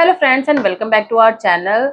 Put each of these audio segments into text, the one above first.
Hello friends and welcome back to our channel.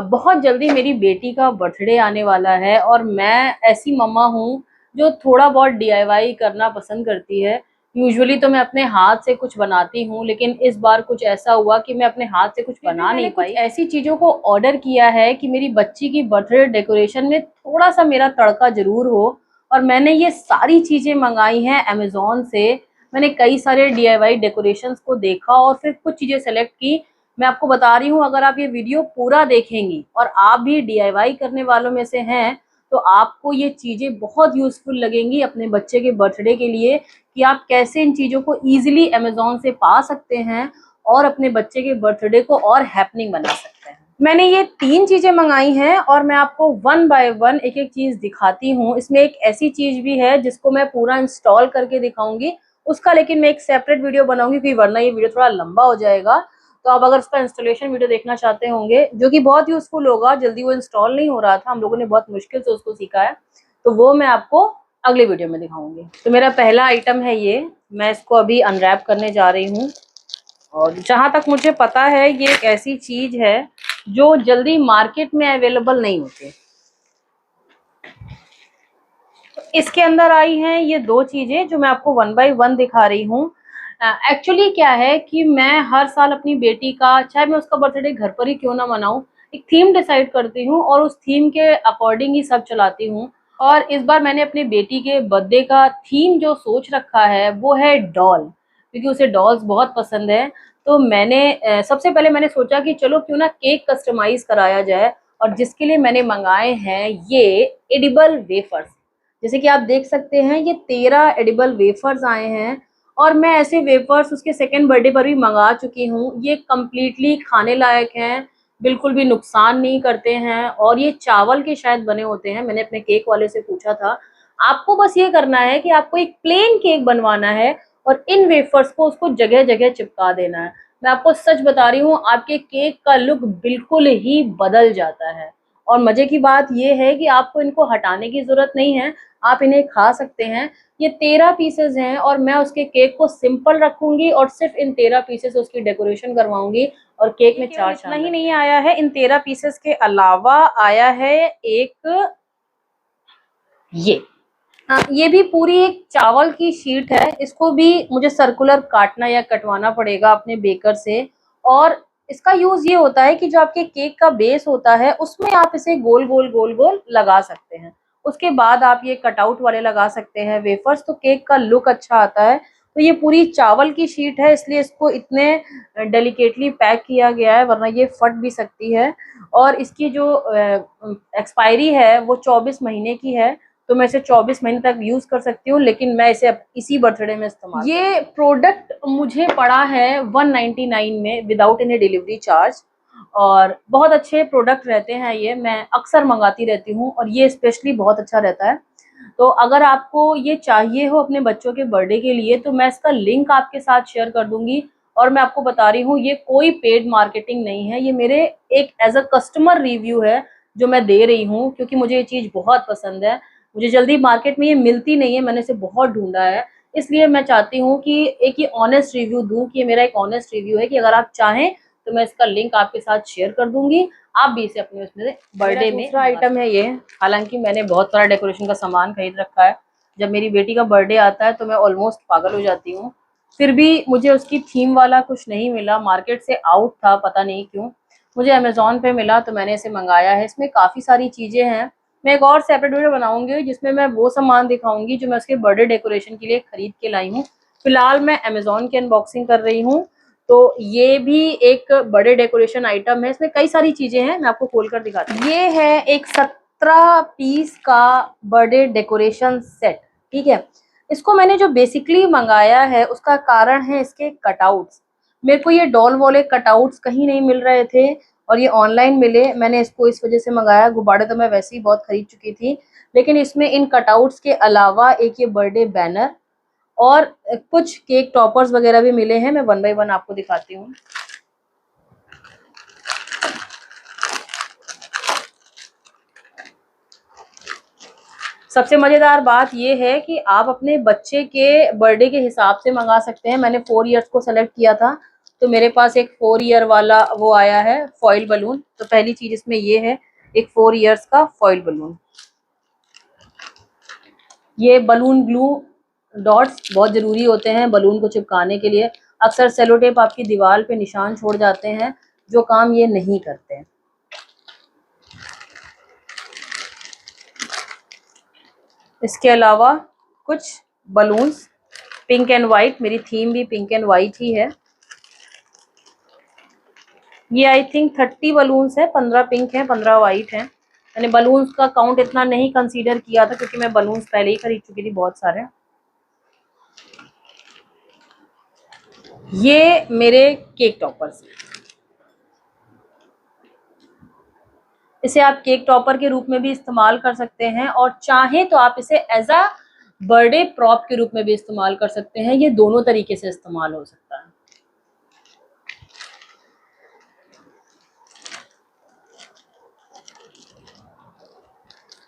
बहुत जल्दी मेरी बेटी का बर्थडे आने वाला है और मैं ऐसी मम्मा हूँ जो थोड़ा बहुत डीआईवाई करना पसंद करती है। यूजुअली तो मैं अपने हाथ से कुछ बनाती हूँ, लेकिन इस बार कुछ ऐसा हुआ कि मैं अपने हाथ से कुछ बना नहीं पाई। ऐसी चीज़ों को ऑर्डर किया है कि मेरी बच्ची की बर्थडे डेकोरेशन में थोड़ा सा मेरा तड़का जरूर हो, और मैंने ये सारी चीज़ें मंगाई हैं अमेज़ॉन से। मैंने कई सारे डीआईवाई डेकोरेशंस को देखा और फिर कुछ चीज़ें सेलेक्ट की। मैं आपको बता रही हूँ, अगर आप ये वीडियो पूरा देखेंगी और आप भी डीआईवाई करने वालों में से हैं तो आपको ये चीज़ें बहुत यूज़फुल लगेंगी अपने बच्चे के बर्थडे के लिए, कि आप कैसे इन चीज़ों को ईजिली अमेज़ॉन से पा सकते हैं और अपने बच्चे के बर्थडे को और हैपनिंग बना सकते हैं। मैंने ये 3 चीज़ें मंगाई हैं और मैं आपको वन बाय वन एक एक चीज़ दिखाती हूँ। इसमें एक ऐसी चीज़ भी है जिसको मैं पूरा इंस्टॉल करके दिखाऊंगी, उसका लेकिन मैं एक सेपरेट वीडियो बनाऊंगी क्योंकि वरना ये वीडियो थोड़ा लंबा हो जाएगा। तो आप अगर उसका इंस्टॉलेशन वीडियो देखना चाहते होंगे जो कि बहुत यूजफुल होगा, जल्दी वो इंस्टॉल नहीं हो रहा था, हम लोगों ने बहुत मुश्किल से उसको सीखा है, तो वो मैं आपको अगले वीडियो में दिखाऊंगी। तो मेरा पहला आइटम है ये, मैं इसको अभी अनरैप करने जा रही हूँ। और जहां तक मुझे पता है ये एक ऐसी चीज है जो जल्दी मार्केट में अवेलेबल नहीं होती। इसके अंदर आई हैं ये 2 चीजें जो मैं आपको वन बाय वन दिखा रही हूँ। एक्चुअली क्या है कि मैं हर साल अपनी बेटी का, चाहे मैं उसका बर्थडे घर पर ही क्यों ना मनाऊं, एक थीम डिसाइड करती हूँ और उस थीम के अकॉर्डिंग ही सब चलाती हूँ। और इस बार मैंने अपनी बेटी के बर्थडे का थीम जो सोच रखा है वो है डॉल, क्योंकि उसे डॉल्स बहुत पसंद है। तो मैंने सबसे पहले मैंने सोचा कि चलो क्यों ना केक कस्टमाइज कराया जाए, और जिसके लिए मैंने मंगाए हैं ये एडिबल वेफर्स। जैसे कि आप देख सकते हैं ये 13 एडिबल वेफर्स आए हैं, और मैं ऐसे वेफर्स उसके सेकेंड बर्थडे पर भी मंगा चुकी हूँ। ये कम्प्लीटली खाने लायक हैं, बिल्कुल भी नुकसान नहीं करते हैं, और ये चावल के शायद बने होते हैं। मैंने अपने केक वाले से पूछा था। आपको बस ये करना है कि आपको एक प्लेन केक बनवाना है और इन वेफर्स को उसको जगह जगह चिपका देना है। मैं आपको सच बता रही हूँ, आपके केक का लुक बिल्कुल ही बदल जाता है। और मजे की बात यह है कि आपको इनको हटाने की जरूरत नहीं है, आप इन्हें खा सकते हैं। ये 13 पीसेज हैं और मैं उसके केक को सिंपल रखूंगी और सिर्फ इन 13 पीसेस से उसकी डेकोरेशन करवाऊंगी। और केक में 4 इतना ही नहीं आया है, इन 13 पीसेस के अलावा आया है एक ये। हाँ, ये भी पूरी एक चावल की शीट है। इसको भी मुझे सर्कुलर काटना या कटवाना पड़ेगा अपने बेकर से। और इसका यूज ये होता है कि जो आपके केक का बेस होता है उसमें आप इसे गोल गोल गोल गोल लगा सकते हैं। उसके बाद आप ये कटआउट वाले लगा सकते हैं वेफर्स, तो केक का लुक अच्छा आता है। तो ये पूरी चावल की शीट है, इसलिए इसको इतने डेलिकेटली पैक किया गया है, वरना ये फट भी सकती है। और इसकी जो एक्सपायरी है वो 24 महीने की है, तो मैं इसे 24 महीने तक यूज कर सकती हूँ, लेकिन मैं इसे अब इसी बर्थडे में इस्तेमाल ये प्रोडक्ट मुझे पड़ा है 199 में विदाउट एनी डिलीवरी चार्ज। और बहुत अच्छे प्रोडक्ट रहते हैं ये, मैं अक्सर मंगाती रहती हूँ और ये स्पेशली बहुत अच्छा रहता है। तो अगर आपको ये चाहिए हो अपने बच्चों के बर्थडे के लिए तो मैं इसका लिंक आपके साथ शेयर कर दूंगी। और मैं आपको बता रही हूँ ये कोई पेड मार्केटिंग नहीं है, ये मेरे एक एज अ कस्टमर रिव्यू है जो मैं दे रही हूँ, क्योंकि मुझे ये चीज़ बहुत पसंद है। मुझे जल्दी मार्केट में ये मिलती नहीं है, मैंने इसे बहुत ढूंढा है, इसलिए मैं चाहती हूँ कि एक ये ऑनेस्ट रिव्यू दूं, कि ये मेरा एक ऑनेस्ट रिव्यू है कि अगर आप चाहें तो मैं इसका लिंक आपके साथ शेयर कर दूंगी, आप भी इसे अपने उसमें बर्थडे में। दूसरा आइटम है ये। हालांकि मैंने बहुत सारा डेकोरेशन का सामान खरीद रखा है, जब मेरी बेटी का बर्थडे आता है तो मैं ऑलमोस्ट पागल हो जाती हूँ। फिर भी मुझे उसकी थीम वाला कुछ नहीं मिला, मार्केट से आउट था, पता नहीं क्यों। मुझे अमेजोन पे मिला तो मैंने इसे मंगाया है। इसमें काफ़ी सारी चीज़ें हैं। मैं एक और सेपरेट वीडियो बनाऊंगी जिसमें मैं वो सामान दिखाऊंगी जो मैं उसके बर्थडे डेकोरेशन के लिए खरीद के लाई हूँ। फिलहाल मैं अमेजोन की अनबॉक्सिंग कर रही हूँ। तो ये भी एक बड़े डेकोरेशन आइटम है, इसमें कई सारी चीजें हैं, मैं आपको खोल कर दिखाती हूँ। ये है एक 17 पीस का बर्थडे डेकोरेशन सेट, ठीक है। इसको मैंने जो बेसिकली मंगाया है उसका कारण है इसके कटआउट्स। मेरे को ये डॉल वाले कटआउट्स कहीं नहीं मिल रहे थे और ये ऑनलाइन मिले, मैंने इसको इस वजह से मंगाया। गुब्बारे तो मैं वैसे ही बहुत खरीद चुकी थी, लेकिन इसमें इन कटआउट्स के अलावा एक ये बर्थडे बैनर और कुछ केक टॉपर्स वगैरह भी मिले हैं। मैं वन बाय वन आपको दिखाती हूँ। सबसे मजेदार बात यह है कि आप अपने बच्चे के बर्थडे के हिसाब से मंगा सकते हैं। मैंने 4 इयर्स को सेलेक्ट किया था, तो मेरे पास एक 4 ईयर वाला वो आया है फॉइल बलून। तो पहली चीज इसमें ये है, एक 4 ईयर्स का फॉइल बलून। ये बलून ग्लू डॉट्स बहुत जरूरी होते हैं बलून को चिपकाने के लिए। अक्सर सेलो टेप आपकी दीवार पे निशान छोड़ जाते हैं, जो काम ये नहीं करते। इसके अलावा कुछ बलून्स पिंक एंड वाइट, मेरी थीम भी पिंक एंड वाइट ही है। ये आई थिंक 30 बलून्स है, 15 पिंक है, 15 वाइट है। मैंने बलून्स का काउंट इतना नहीं कंसीडर किया था क्योंकि मैं बलून्स पहले ही खरीद चुकी थी बहुत सारे। ये मेरे केक टॉपर्स, इसे आप केक टॉपर के रूप में भी इस्तेमाल कर सकते हैं और चाहे तो आप इसे एज अ बर्थडे प्रॉप के रूप में भी इस्तेमाल कर सकते हैं। ये दोनों तरीके से इस्तेमाल हो सकता है।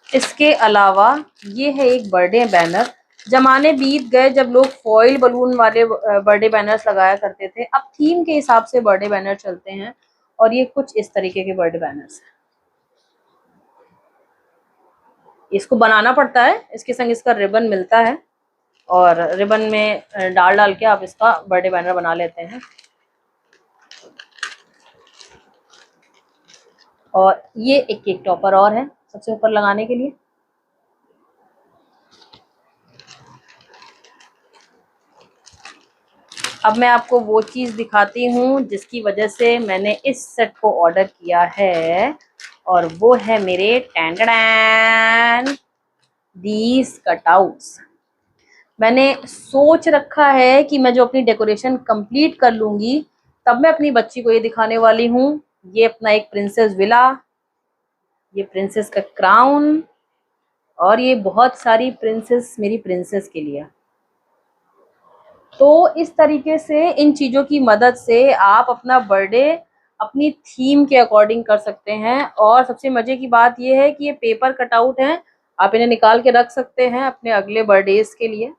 इसके अलावा ये है एक बर्थडे बैनर। जमाने बीत गए जब लोग फॉइल बलून वाले बर्थडे बैनर्स लगाया करते थे, अब थीम के हिसाब से बर्थडे बैनर चलते हैं और ये कुछ इस तरीके के बर्थडे बैनर्स हैं। इसको बनाना पड़ता है, इसके संग इसका रिबन मिलता है और रिबन में डाल डाल के आप इसका बर्थडे बैनर बना लेते हैं। और ये एक केक टॉपर और है सबसे ऊपर लगाने के लिए। अब मैं आपको वो चीज़ दिखाती हूँ जिसकी वजह से मैंने इस सेट को ऑर्डर किया है और वो है मेरे टैंडन दीज कटआउट्स। मैंने सोच रखा है कि मैं जो अपनी डेकोरेशन कंप्लीट कर लूँगी तब मैं अपनी बच्ची को ये दिखाने वाली हूँ। ये अपना एक प्रिंसेस विला, ये प्रिंसेस का क्राउन और ये बहुत सारी प्रिंसेस मेरी प्रिंसेस के लिए। तो इस तरीके से इन चीज़ों की मदद से आप अपना बर्थडे अपनी थीम के अकॉर्डिंग कर सकते हैं। और सबसे मज़े की बात ये है कि ये पेपर कटआउट हैं, आप इन्हें निकाल के रख सकते हैं अपने अगले बर्थडेज के लिए।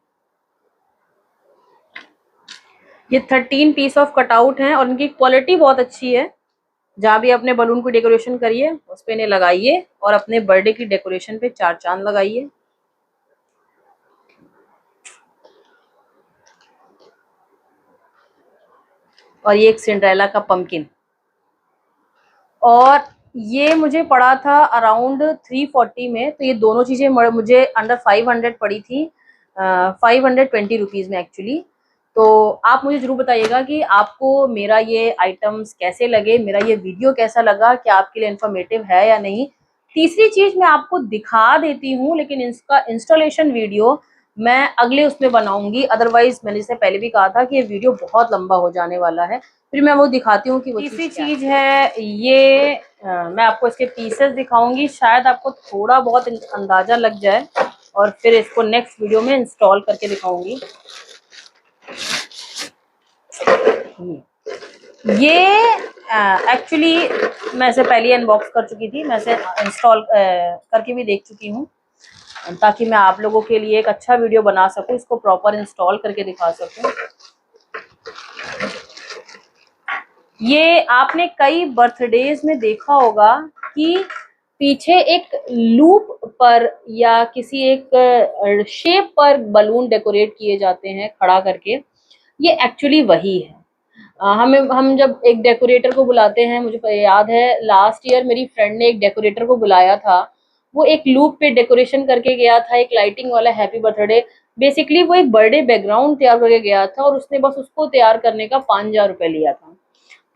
ये 13 पीस ऑफ कटआउट हैं और इनकी क्वालिटी बहुत अच्छी है। जहाँ भी अपने बलून की डेकोरेशन करिए उस पर इन्हें लगाइए और अपने बर्थडे की डेकोरेशन पे 4 चांद लगाइए। और ये एक सिंड्रेला का पंपकिन, और ये मुझे पड़ा था अराउंड 340 में। तो ये दोनों चीज़ें मुझे अंडर 500 पड़ी थी, 520 रुपीज़ में एक्चुअली। तो आप मुझे ज़रूर बताइएगा कि आपको मेरा ये आइटम्स कैसे लगे, मेरा ये वीडियो कैसा लगा, क्या आपके लिए इन्फॉर्मेटिव है या नहीं। तीसरी चीज़ मैं आपको दिखा देती हूँ, लेकिन इसका इंस्टॉलेशन वीडियो मैं अगले उसमें बनाऊंगी। अदरवाइज मैंने जैसे पहले भी कहा था कि ये वीडियो बहुत लंबा हो जाने वाला है, फिर मैं वो दिखाती हूँ कि वो तीसरी चीज़ है। ये मैं आपको इसके पीसेस दिखाऊंगी, शायद आपको थोड़ा बहुत अंदाजा लग जाए और फिर इसको नेक्स्ट वीडियो में इंस्टॉल करके दिखाऊंगी। ये एक्चुअली मैं इसे पहले अनबॉक्स कर चुकी थी, मैं इसे इंस्टॉल करके भी देख चुकी हूँ ताकि मैं आप लोगों के लिए एक अच्छा वीडियो बना सकूं, इसको प्रॉपर इंस्टॉल करके दिखा सकूं। ये आपने कई बर्थडेज में देखा होगा कि पीछे एक लूप पर या किसी एक शेप पर बलून डेकोरेट किए जाते हैं खड़ा करके। ये एक्चुअली वही है। हम जब एक डेकोरेटर को बुलाते हैं, मुझे याद है लास्ट ईयर मेरी फ्रेंड ने एक डेकोरेटर को बुलाया था, वो एक लूप पे डेकोरेशन करके गया था, एक लाइटिंग वाला हैप्पी बर्थडे। बेसिकली वो एक बर्थडे बैकग्राउंड तैयार करके गया था और उसने बस उसको तैयार करने का 5,000 रुपये लिया था।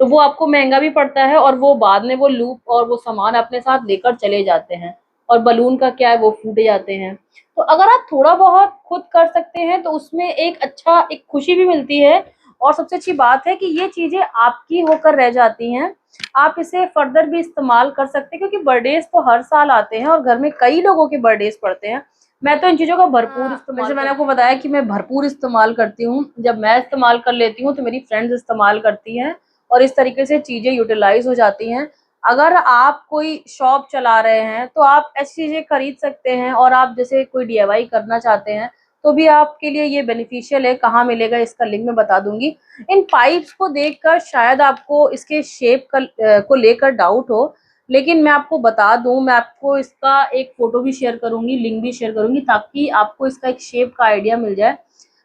तो वो आपको महंगा भी पड़ता है और वो बाद में वो लूप और वो सामान अपने साथ लेकर चले जाते हैं और बलून का क्या है वो फूट जाते हैं। तो अगर आप थोड़ा बहुत खुद कर सकते हैं तो उसमें एक खुशी भी मिलती है और सबसे अच्छी बात है कि ये चीजें आपकी होकर रह जाती हैं। आप इसे फर्दर भी इस्तेमाल कर सकते हैं क्योंकि बर्थडेज तो हर साल आते हैं और घर में कई लोगों के बर्थडेज पड़ते हैं। मैं तो इन चीज़ों का भरपूर इस्तेमाल, जैसे मैंने आपको बताया कि मैं भरपूर इस्तेमाल करती हूँ। जब मैं इस्तेमाल कर लेती हूँ तो मेरी फ्रेंड्स इस्तेमाल करती हैं और इस तरीके से चीज़ें यूटिलाइज हो जाती हैं। अगर आप कोई शॉप चला रहे हैं तो आप ऐसी चीज़ें खरीद सकते हैं और आप जैसे कोई DIY करना चाहते हैं तो भी आपके लिए ये बेनिफिशियल है। कहाँ मिलेगा इसका लिंक मैं बता दूंगी। इन पाइप्स को देखकर शायद आपको इसके शेप को लेकर डाउट हो, लेकिन मैं आपको बता दूं, मैं आपको इसका एक फोटो भी शेयर करूंगी, लिंक भी शेयर करूंगी, ताकि आपको इसका एक शेप का आइडिया मिल जाए।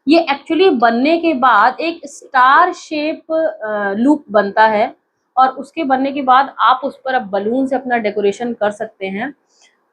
ये एक्चुअली बनने के बाद एक स्टार शेप लूप बनता है, और उसके बनने के बाद आप उस पर अब बलून से अपना डेकोरेशन कर सकते हैं।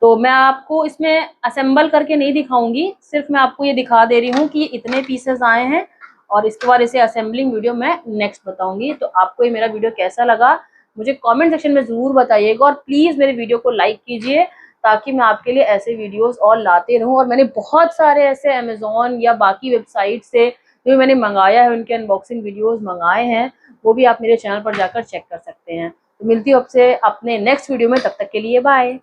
तो मैं आपको इसमें असेंबल करके नहीं दिखाऊंगी, सिर्फ मैं आपको ये दिखा दे रही हूँ कि ये इतने पीसेस आए हैं, और इसके बाद इसे असेंबलिंग वीडियो मैं नेक्स्ट बताऊंगी। तो आपको ये मेरा वीडियो कैसा लगा मुझे कमेंट सेक्शन में ज़रूर बताइएगा, और प्लीज़ मेरे वीडियो को लाइक कीजिए, ताकि मैं आपके लिए ऐसे वीडियोस और लाते रहूं। और मैंने बहुत सारे ऐसे अमेज़न या बाकी वेबसाइट से जो मैंने मंगाया है, उनके अनबॉक्सिंग वीडियोस मंगाए हैं, वो भी आप मेरे चैनल पर जाकर चेक कर सकते हैं। तो मिलती हूँ आपसे अपने नेक्स्ट वीडियो में, तब तक के लिए बाय।